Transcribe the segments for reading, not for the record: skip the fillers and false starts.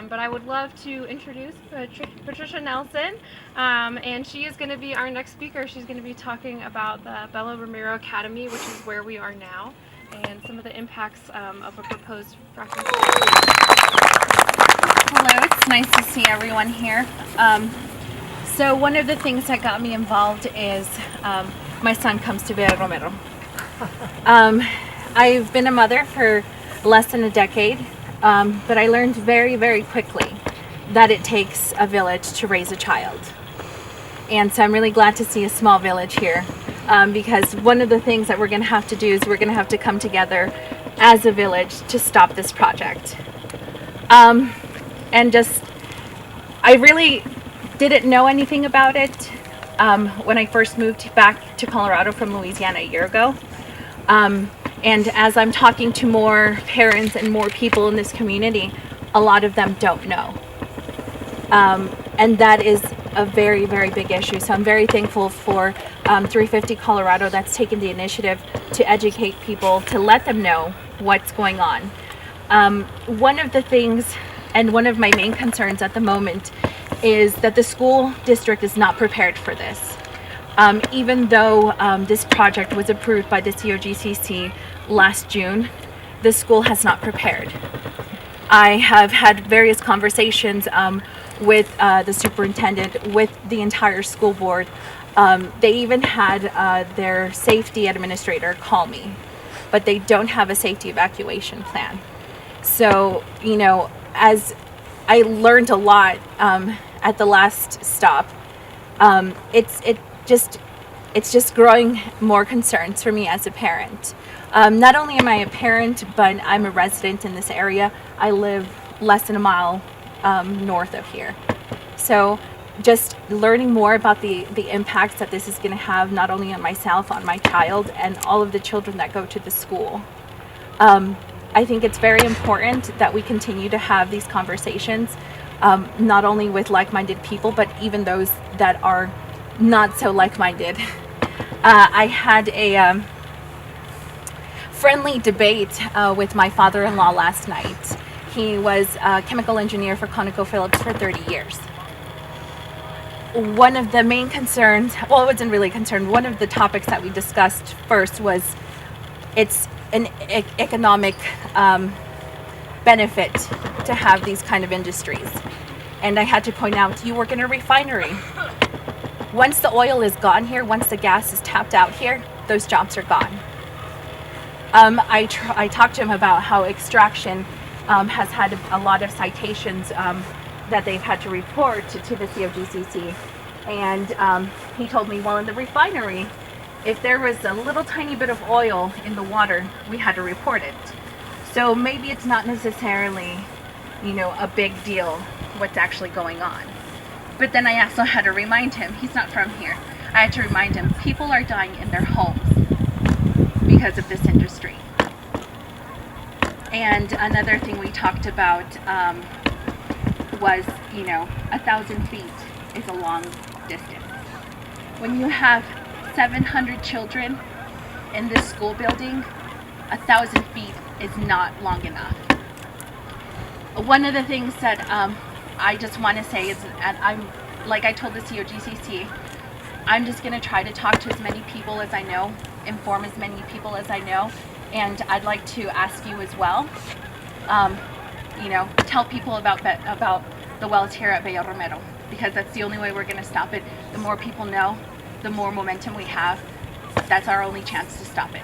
But I would love to introduce Patricia Nelson, and she is going to be our next speaker. She's going to be talking about the Bella Romero Academy, which is where we are now, and some of the impacts of a proposed fracking facility. Hello, it's nice to see everyone here. So one of the things that got me involved is my son comes to Bella Romero. I've been a mother for less than a decade, but I learned very, very quickly that it takes a village to raise a child. And so I'm really glad to see a small village here, because one of the things that we're going to have to do is we're going to have to come together as a village to stop this project. And just, I really didn't know anything about it when I first moved back to Colorado from Louisiana a year ago. And as I'm talking to more parents and more people in this community, a lot of them don't know. And that is a very, very big issue. So I'm very thankful for 350 Colorado that's taken the initiative to educate people, to let them know what's going on. One of the things, and one of my main concerns at the moment, is that the school district is not prepared for this. Even though this project was approved by the COGCC last June, the school has not prepared. I have had various conversations with the superintendent, with the entire school board. They even had their safety administrator call me, but they don't have a safety evacuation plan. So, you know, as I learned a lot at the last stop, it's just growing more concerns for me as a parent. Not only am I a parent, but I'm a resident in this area. I live less than a mile north of here. So just learning more about the impacts that this is going to have, not only on myself, on my child, and all of the children that go to the school. I think it's very important that we continue to have these conversations, not only with like-minded people, but even those that are not so like-minded. I had a friendly debate with my father-in-law last night. He was a chemical engineer for ConocoPhillips for 30 years. One of the main concerns, well, it wasn't really a concern, one of the topics that we discussed first was it's an economic benefit to have these kind of industries. And I had to point out, you work in a refinery. Once the oil is gone here, once the gas is tapped out here, those jobs are gone. I talked to him about how extraction has had a lot of citations that they've had to report to the COGCC. And he told me, well, in the refinery, if there was a little tiny bit of oil in the water, we had to report it. So maybe it's not necessarily, you know, a big deal what's actually going on. But then I also had to remind him, he's not from here. I had to remind him, people are dying in their homes because of this industry. And another thing we talked about was, you know, 1,000 feet is a long distance. When you have 700 children in this school building, 1,000 feet is not long enough. One of the things that I just want to say is, and I'm, like I told the COGCC, I'm just going to try to talk to as many people as I know, inform as many people as I know, and I'd like to ask you as well, you know, tell people about the wells here at Bella Romero, because that's the only way we're going to stop it. The more people know, the more momentum we have. That's our only chance to stop it.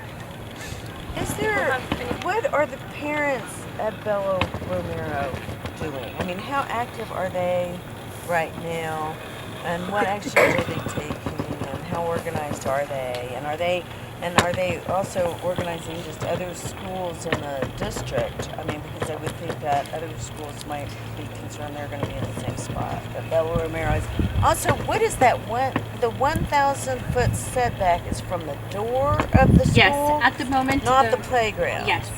What are the parents at Bella Romero doing? I mean, how active are they right now, and what actions are they taking, and how organized are they? And are they also organizing just other schools in the district? I mean, because I would think that other schools might be concerned they're going to be in the same spot that Bella Romero is. Also, what is that one? The 1,000-foot setback is from the door of the school? Yes, at the moment. Not the playground. Yes.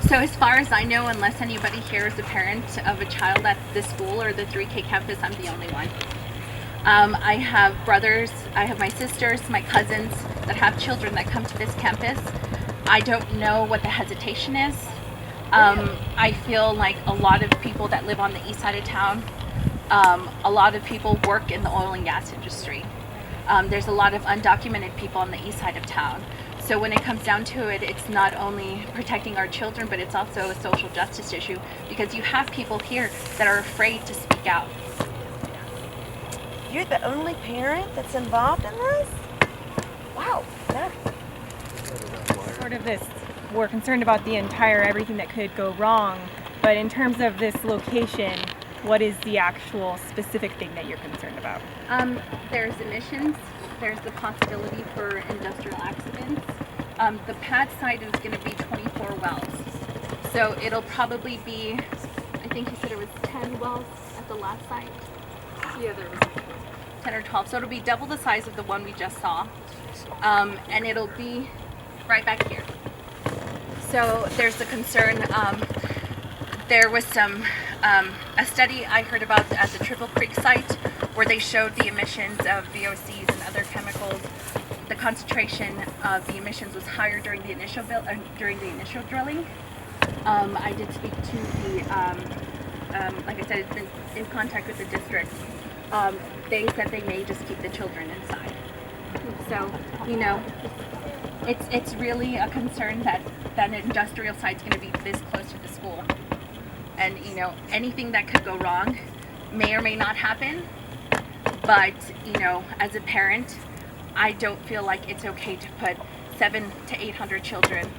So as far as I know, unless anybody here is a parent of a child at the school or the 3K campus, I'm the only one. I have brothers, I have my sisters, my cousins that have children that come to this campus. I don't know what the hesitation is. I feel like a lot of people that live on the east side of town, a lot of people work in the oil and gas industry. There's a lot of undocumented people on the east side of town. So when it comes down to it, it's not only protecting our children, but it's also a social justice issue, because you have people here that are afraid to speak out. You're the only parent that's involved in this? Wow. That, Sort of this, we're concerned about the entire everything that could go wrong, but in terms of this location, what is the actual specific thing that you're concerned about? There's emissions. There's the possibility for industrial accidents. The pad site is going to be 24 wells. So it'll probably be, I think you said it was 10 wells at the last site? Yeah, there was 10 or 12. So it'll be double the size of the one we just saw. And it'll be right back here. So there's the concern. There was a study I heard about at the Triple Creek site where they showed the emissions of VOCs and other chemicals. The concentration of the emissions was higher during the initial drilling. I did speak to the, like I said, it's been in contact with the district. They said they may just keep the children inside. So, it's really a concern that an industrial site's going to be this close to the school. And, anything that could go wrong may or may not happen. But, as a parent, I don't feel like it's okay to put 700 to 800 children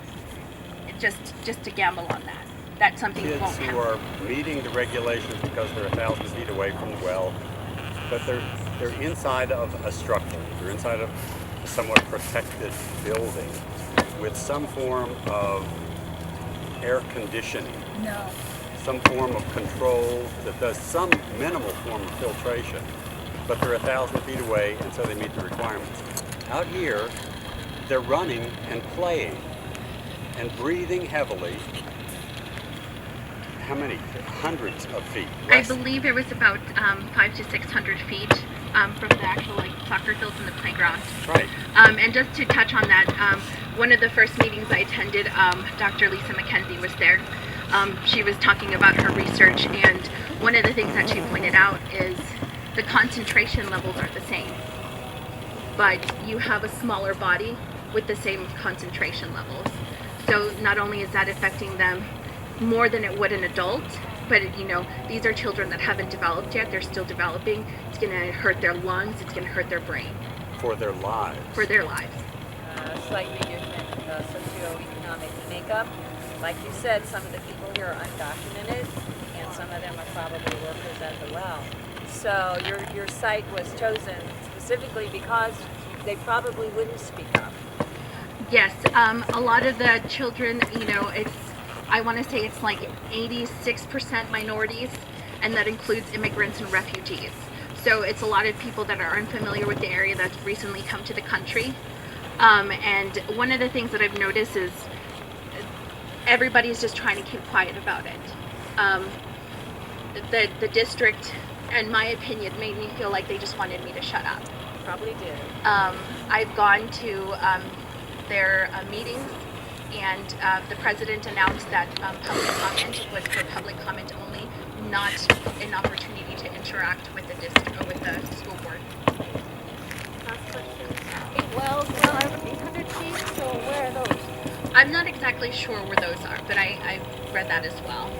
just to gamble on that. That's something that won't Kids happen. who are meeting the regulations because they're 1,000 feet away from the well, but they're inside of a structure. They're inside of a somewhat protected building with some form of air conditioning. No. Some form of control that does some minimal form of filtration, but they're 1,000 feet away, and so they meet the requirements. Out here, they're running and playing and breathing heavily. How many? Hundreds of feet. I believe it was about 500 to 600 feet from the actual soccer fields and the playground. Right. And just to touch on that, one of the first meetings I attended, Dr. Lisa McKenzie was there. She was talking about her research, and one of the things that she pointed out is the concentration levels are the same, but you have a smaller body with the same concentration levels. So not only is that affecting them more than it would an adult, but these are children that haven't developed yet. They're still developing. It's going to hurt their lungs. It's going to hurt their brain. For their lives. For their lives. Slightly different socioeconomic makeup. Like you said, some of the people here are undocumented, and some of them are probably workers at the well. So your site was chosen specifically because they probably wouldn't speak up. Yes, a lot of the children, I want to say it's like 86% minorities, and that includes immigrants and refugees. So it's a lot of people that are unfamiliar with the area that's recently come to the country. And one of the things that I've noticed is everybody's just trying to keep quiet about it. The district, in my opinion, made me feel like they just wanted me to shut up. Probably did. I've gone to their meetings, and the president announced that public comment was for public comment only, not an opportunity to interact with the school board. Last question. Wells, 800 feet, so where are those? I'm not exactly sure where those are, but I read that as well.